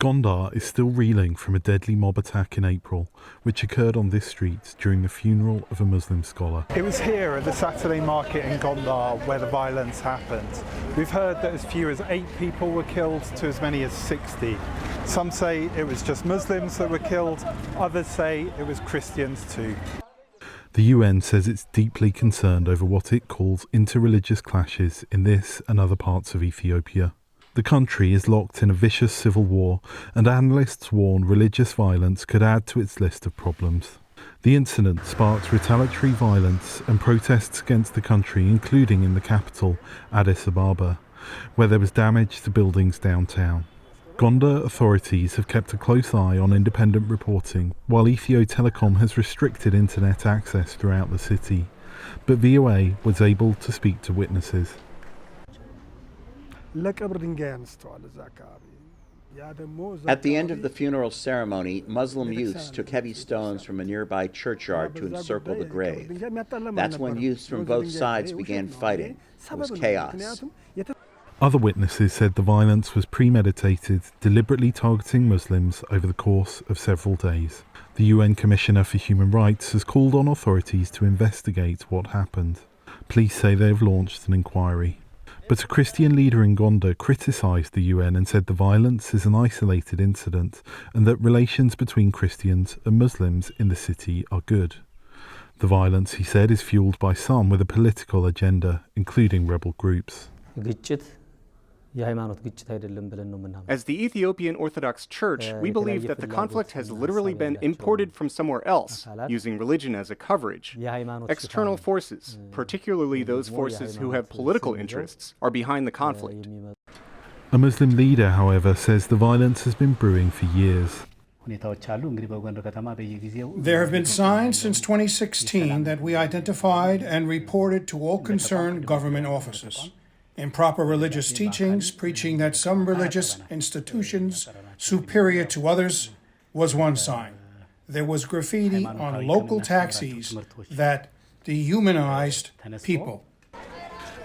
Gonder is still reeling from a deadly mob attack in April, which occurred on this street during the funeral of a Muslim scholar. It was here at the Saturday market in Gonder where the violence happened. We've heard that as few as 8 people were killed to as many as 60. Some say it was just Muslims that were killed, others say it was Christians too. The UN says it's deeply concerned over what it calls interreligious clashes in this and other parts of Ethiopia. The country is locked in a vicious civil war, and analysts warn religious violence could add to its list of problems. The incident sparked retaliatory violence and protests against the country, including in the capital, Addis Ababa, where there was damage to buildings downtown. Gonder authorities have kept a close eye on independent reporting, while Ethio Telecom has restricted internet access throughout the city, but VOA was able to speak to witnesses. At the end of the funeral ceremony, Muslim youths took heavy stones from a nearby churchyard to encircle the grave. That's when youths from both sides began fighting. It was chaos. Other witnesses said the violence was premeditated, deliberately targeting Muslims over the course of several days. The UN Commissioner for Human Rights has called on authorities to investigate what happened. Police say they have launched an inquiry. But a Christian leader in Gonder criticised the UN and said the violence is an isolated incident and that relations between Christians and Muslims in the city are good. The violence, he said, is fuelled by some with a political agenda, including rebel groups. As the Ethiopian Orthodox Church, we believe that the conflict has literally been imported from somewhere else, using religion as a coverage. External forces, particularly those forces who have political interests, are behind the conflict. A Muslim leader, however, says the violence has been brewing for years. There have been signs since 2016 that we identified and reported to all concerned government offices. Improper religious teachings, preaching that some religious institutions superior to others, was one sign. There was graffiti on local taxis that dehumanized people.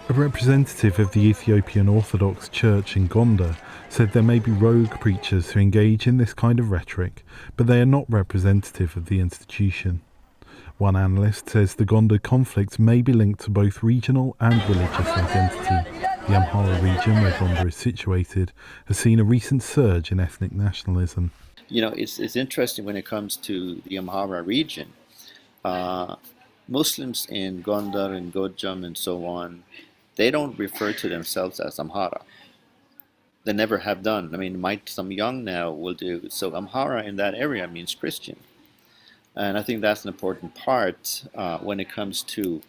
A representative of the Ethiopian Orthodox Church in Gonder said there may be rogue preachers who engage in this kind of rhetoric, but they are not representative of the institution. One analyst says the Gonder conflict may be linked to both regional and religious identity. The Amhara region, where Gonder is situated, has seen a recent surge in ethnic nationalism. You know, it's interesting when it comes to the Amhara region. Muslims in Gonder and Gojam and so on, they don't refer to themselves as Amhara. They never have done. I mean, some young now will do. So Amhara in that area means Christian. And I think that's an important part when it comes to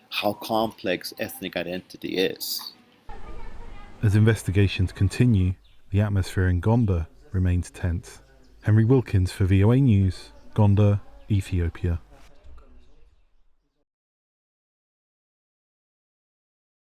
how complex ethnic identity is. As investigations continue, the atmosphere in Gonder remains tense. Henry Wilkins for VOA News, Gonder, Ethiopia.